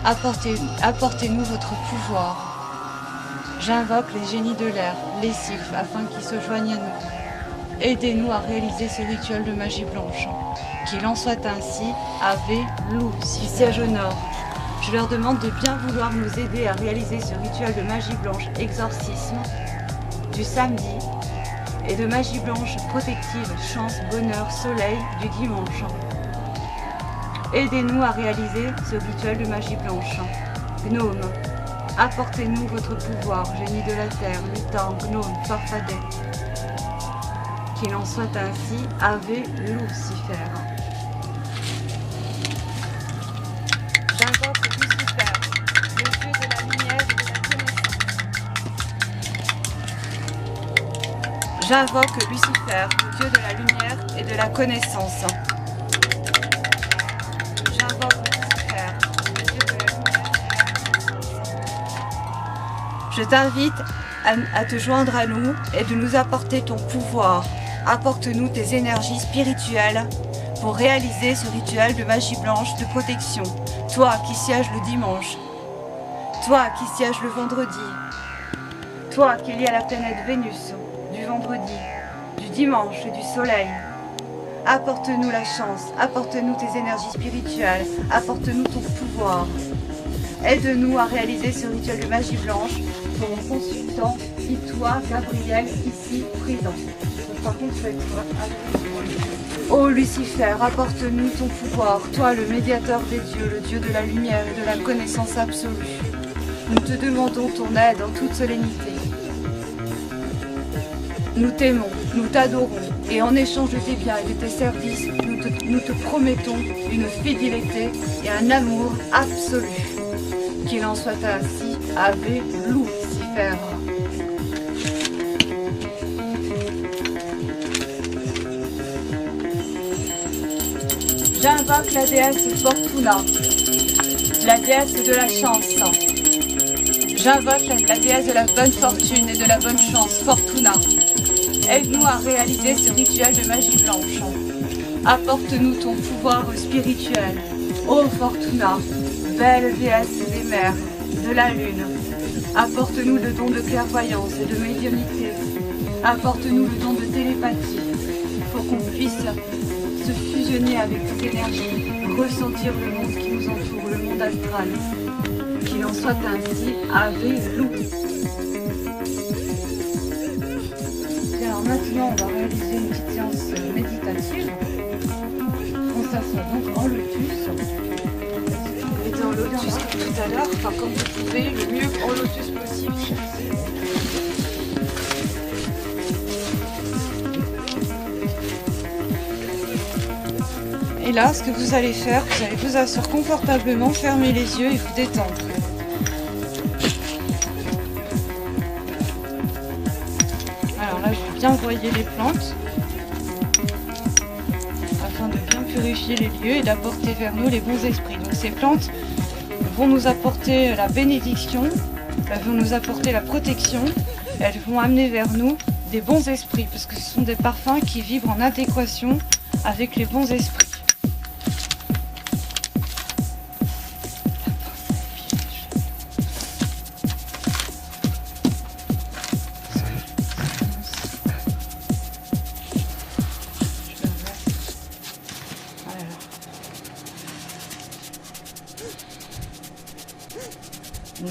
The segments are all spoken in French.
Apportez-nous votre pouvoir. J'invoque les génies de l'air, les sylphes, afin qu'ils se joignent à nous. Aidez-nous à réaliser ce rituel de magie blanche. Qu'il en soit ainsi, Ave Lucifer. Siège au nord. Je leur demande de bien vouloir nous aider à réaliser ce rituel de magie blanche exorcisme du samedi et de magie blanche protective chance, bonheur, soleil du dimanche. Aidez-nous à réaliser ce rituel de magie blanche. Gnome, apportez-nous votre pouvoir, génie de la terre, lutin, gnome, farfadet. Qu'il en soit ainsi, Ave Lucifer. J'invoque Lucifer, le dieu de la lumière et de la connaissance. J'invoque Lucifer, le dieu de la lumière et de la connaissance. J'invoque Lucifer, le dieu de la lumière et de la connaissance. Je t'invite à te joindre à nous et de nous apporter ton pouvoir. Apporte-nous tes énergies spirituelles pour réaliser ce rituel de magie blanche de protection. Toi qui sièges le dimanche, toi qui sièges le vendredi, toi qui es lié à la planète Vénus, du vendredi, du dimanche et du soleil. Apporte-nous la chance, apporte-nous tes énergies spirituelles, apporte-nous ton pouvoir. Aide-nous à réaliser ce rituel de magie blanche pour mon consultant, toi, Gabriel, ici présent. Par contre, ô Lucifer, apporte-nous ton pouvoir, toi le médiateur des dieux, le Dieu de la lumière et de la connaissance absolue. Nous te demandons ton aide en toute solennité. Nous t'aimons, nous t'adorons, et en échange de tes biens et de tes services, nous te promettons une fidélité et un amour absolu. Qu'il en soit ainsi, Ave Lucifer. J'invoque la déesse Fortuna, la déesse de la chance. J'invoque la déesse de la bonne fortune et de la bonne chance, Fortuna. Aide-nous à réaliser ce rituel de magie blanche. Apporte-nous ton pouvoir spirituel. Ô Fortuna, belle déesse des mers, de la lune. Apporte-nous le don de clairvoyance et de médiumnité. Apporte-nous le don de télépathie pour qu'on puisse se fusionner avec tes énergies, ressentir le monde qui nous entoure, le monde astral. Qu'il en soit ainsi, Ave Lucifer. Alors maintenant, on va réaliser une petite séance méditative. On s'assoit donc en lotus. On était en lotus tout à l'heure, enfin comme vous pouvez, le mieux en lotus possible. Et là, ce que vous allez faire, vous allez vous asseoir confortablement, fermer les yeux et vous détendre. Alors là, je vais bien broyer les plantes afin de bien purifier les lieux et d'apporter vers nous les bons esprits. Donc ces plantes vont nous apporter la bénédiction, elles vont nous apporter la protection, elles vont amener vers nous des bons esprits parce que ce sont des parfums qui vibrent en adéquation avec les bons esprits.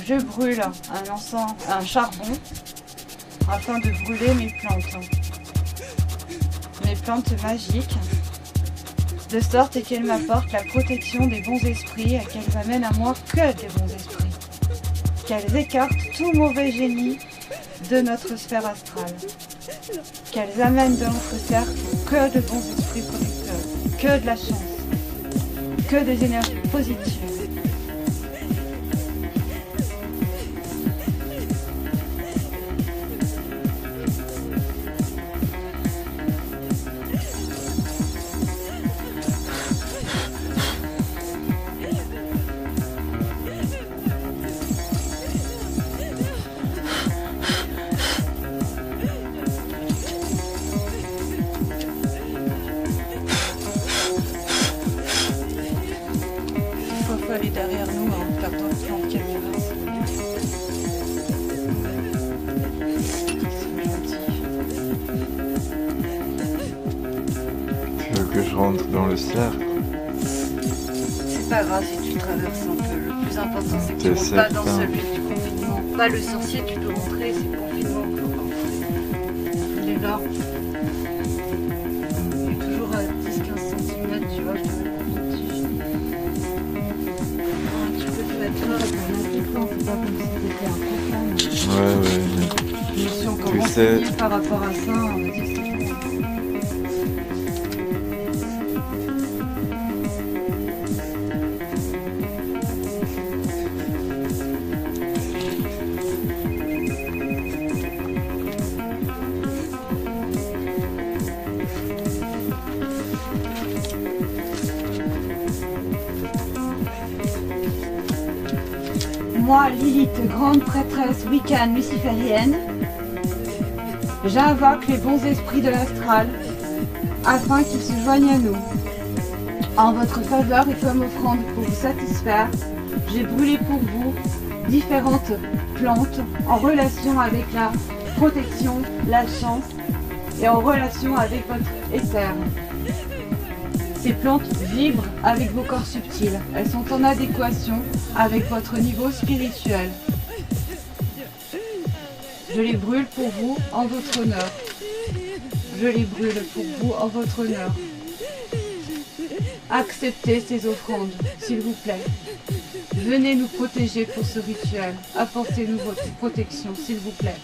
Je brûle un charbon afin de brûler mes plantes magiques, de sorte qu'elles m'apportent la protection des bons esprits et qu'elles amènent à moi que des bons esprits, qu'elles écartent tout mauvais génie de notre sphère astrale, qu'elles amènent dans notre cercle que de bons esprits protecteurs, que de la chance, que des énergies positives. peut aller derrière nous en regardant le plan de caméra. Tu veux que je rentre dans le cercle? C'est pas grave si tu traverses un peu. Le plus important, c'est que tu T'es rentres pas dans certain? celui du confinement. Pas le sorcier, tu peux rentrer, c'est le confinement que tu peux rentrer. Il est là. Il est toujours à 10-15 cm, tu vois, je te mets le petit. Tu peux te mettre là, c'est pas comme si t'étais un profane. Ouais. Je me suis encore Tu renseignée sais- par rapport à ça, on m'a dit que c'était bon. Moi, Lilith, grande prêtresse Wiccan luciférienne, j'invoque les bons esprits de l'astral afin qu'ils se joignent à nous. En votre faveur et comme offrande pour vous satisfaire, j'ai brûlé pour vous différentes plantes en relation avec la protection, la chance et en relation avec votre éther. Ces plantes vibrent avec vos corps subtils. Elles sont en adéquation avec votre niveau spirituel. Je les brûle pour vous en votre honneur. Je les brûle pour vous en votre honneur. Acceptez ces offrandes, s'il vous plaît. Venez nous protéger pour ce rituel. Apportez-nous votre protection, s'il vous plaît.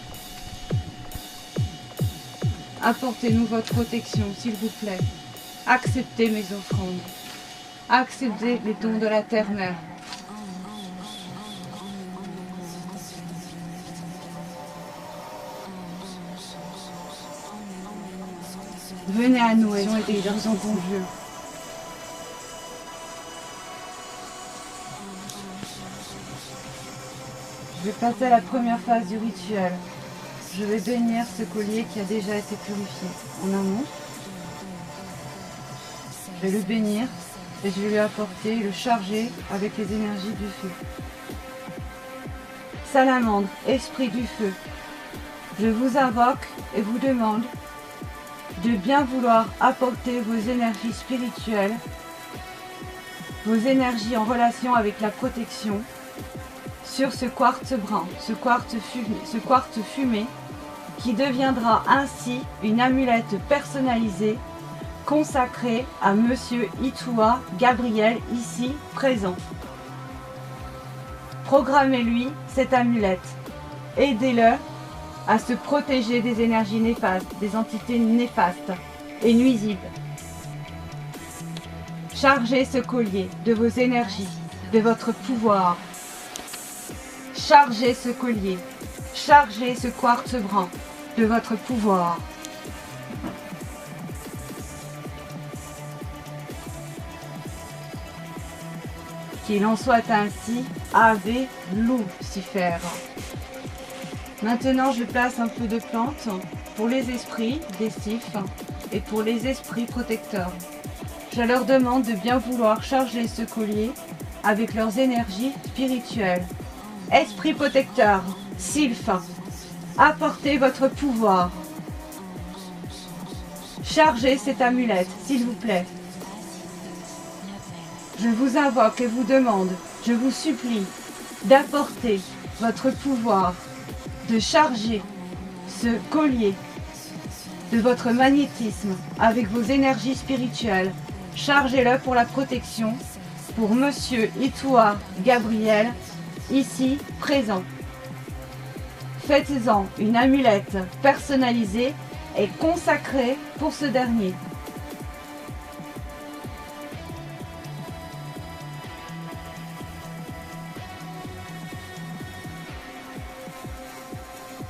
Apportez-nous votre protection, s'il vous plaît. Acceptez mes offrandes. Acceptez les dons de la terre-mère. Venez à nous, esprits, je vous en conjure. Je vais passer à la première phase du rituel. Je vais bénir ce collier qui a déjà été purifié en amont. Je vais le bénir et je vais lui apporter, le charger avec les énergies du feu. Salamandre, esprit du feu, je vous invoque et vous demande de bien vouloir apporter vos énergies spirituelles, vos énergies en relation avec la protection sur ce quartz brun, ce quartz fumé qui deviendra ainsi une amulette personnalisée consacré à Monsieur Itua Gabriel, ici présent. Programmez-lui cette amulette. Aidez-le à se protéger des énergies néfastes, des entités néfastes et nuisibles. Chargez ce collier de vos énergies, de votre pouvoir. Chargez ce collier, chargez ce quartz brun de votre pouvoir. Qu'il en soit ainsi, Ave Lucifer. Maintenant, je place un peu de plantes pour les esprits décisifs et pour les esprits protecteurs. Je leur demande de bien vouloir charger ce collier avec leurs énergies spirituelles. Esprit protecteur, Sylph, apportez votre pouvoir. Chargez cette amulette, s'il vous plaît. Je vous invoque et vous demande, je vous supplie d'apporter votre pouvoir, de charger ce collier de votre magnétisme avec vos énergies spirituelles. Chargez-le pour la protection, pour Monsieur Itua Gabriel, ici présent. Faites-en une amulette personnalisée et consacrée pour ce dernier.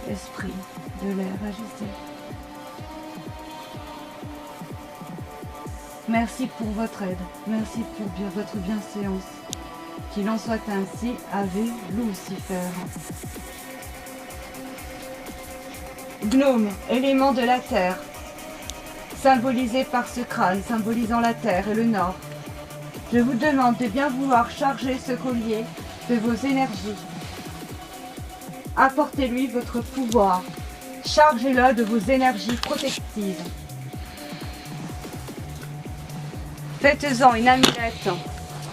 Esprit de l'air, agissez. Merci pour votre aide, merci pour votre bienséance. Qu'il en soit ainsi, Ave Lucifer. Gnome, élément de la terre, symbolisé par ce crâne, symbolisant la terre et le nord. Je vous demande de bien vouloir charger ce collier de vos énergies. Apportez-lui votre pouvoir. Chargez-le de vos énergies protectives. Faites-en une amulette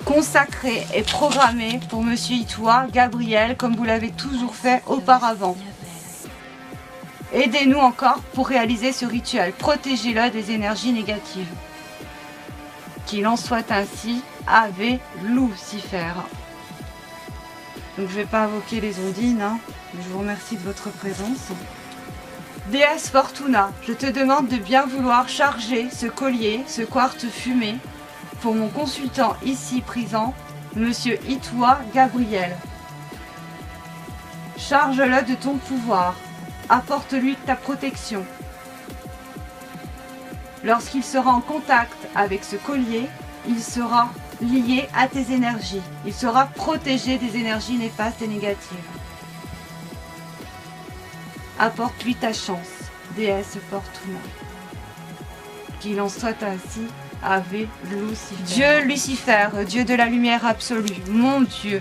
consacrée et programmée pour Monsieur Itoua, Gabriel, comme vous l'avez toujours fait auparavant. Aidez-nous encore pour réaliser ce rituel. Protégez-le des énergies négatives. Qu'il en soit ainsi, Ave Lucifer. Donc je ne vais pas invoquer les ondines, hein. Je vous remercie de votre présence. Déesse Fortuna, je te demande de bien vouloir charger ce collier, ce quartz fumé, pour mon consultant ici présent, Monsieur Itoua Gabriel. Charge-le de ton pouvoir, apporte-lui ta protection. Lorsqu'il sera en contact avec ce collier, il sera lié à tes énergies. Il sera protégé des énergies néfastes et négatives. Apporte-lui ta chance, déesse Fortuna. Qu'il en soit ainsi, Ave Lucifer. Dieu Lucifer, Dieu de la lumière absolue, mon Dieu.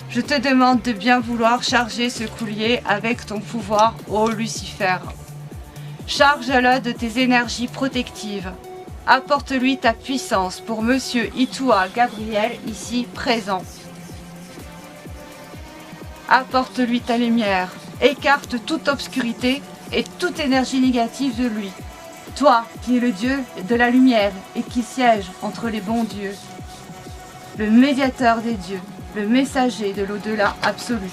Je te demande de bien vouloir charger ce collier avec ton pouvoir, ô Lucifer. Charge-le de tes énergies protectives. Apporte-lui ta puissance pour Monsieur Itoua Gabriel, ici présent. Apporte-lui ta lumière. Écarte toute obscurité et toute énergie négative de lui. Toi qui es le Dieu de la lumière et qui siège entre les bons dieux. Le médiateur des dieux, le messager de l'au-delà absolu.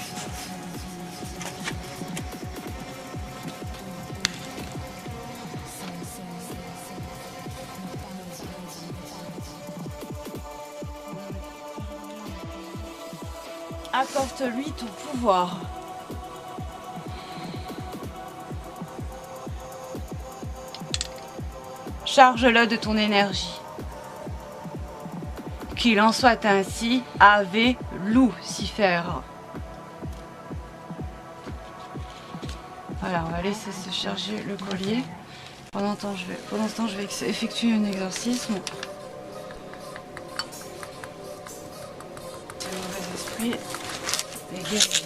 Apporte-lui ton pouvoir. Charge-le de ton énergie. Qu'il en soit ainsi, Ave Lucifer. Voilà, on va laisser se charger le collier. Pendant l'instant, je vais effectuer un exorcisme. Le mauvais esprit est guéri.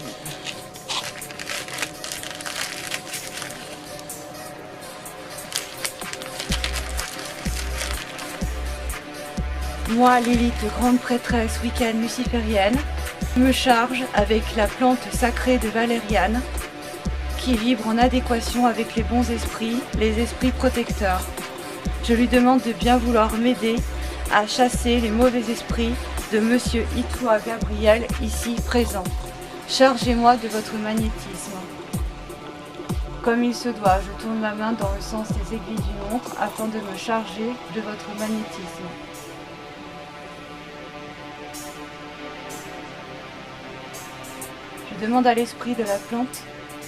Moi, Lilith, grande prêtresse Wiccan luciférienne, me charge avec la plante sacrée de Valériane qui vibre en adéquation avec les bons esprits, les esprits protecteurs. Je lui demande de bien vouloir m'aider à chasser les mauvais esprits de Monsieur Itoua Gabriel, ici présent. Chargez-moi de votre magnétisme. Comme il se doit, je tourne ma main dans le sens des aiguilles d'une montre afin de me charger de votre magnétisme. Je demande à l'esprit de la plante,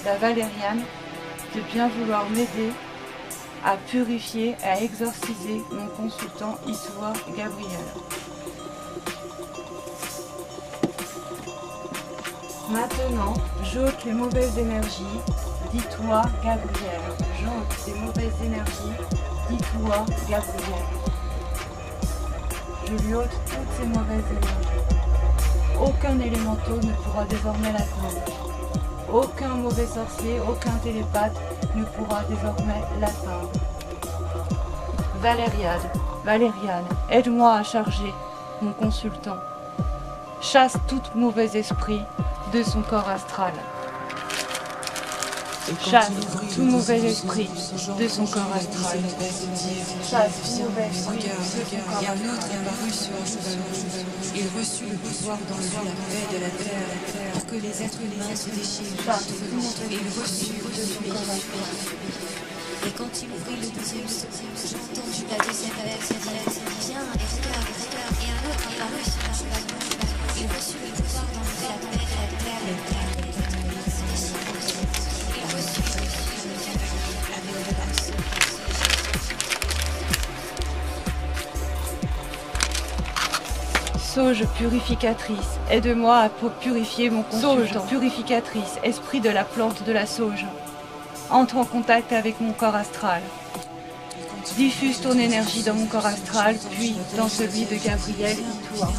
la valériane, de bien vouloir m'aider à purifier, à exorciser mon consultant Itoua Gabriel. Maintenant, j'ôte les mauvaises énergies d'Itoua Gabriel. J'ôte les mauvaises énergies d'Itoua Gabriel. Je lui ôte toutes ces mauvaises énergies. Aucun élémental ne pourra désormais l'atteindre. Aucun mauvais sorcier, aucun télépathe ne pourra désormais l'atteindre. Valériane, aide-moi à charger mon consultant. Chasse tout mauvais esprit de son corps astral. Chasse tout mauvais esprit de son corps astral. Chasse tout mauvais esprit de son corps astral. Et un autre apparut sur un cheval. Il reçut le pouvoir d'enlever la paix de la terre pour que les êtres humains se déchirent. Il reçut le feu. Et quand il ouvrit le deuxième seau, j'ai entendu la deuxième lettre se dire viens et regarde. Et un autre apparut sur un cheval. Il reçut le pouvoir d'enlever la paix de la terre. Sauge purificatrice, aide-moi à purifier mon consultant. Sauge purificatrice, esprit de la plante de la sauge, entre en contact avec mon corps astral. Diffuse ton énergie dans mon corps astral, puis dans celui de Gabriel et toi.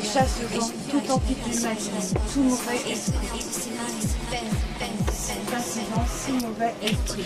Et chasse devant toute entité maligne, tout mauvais esprit. Chasse devant tout mauvais esprit.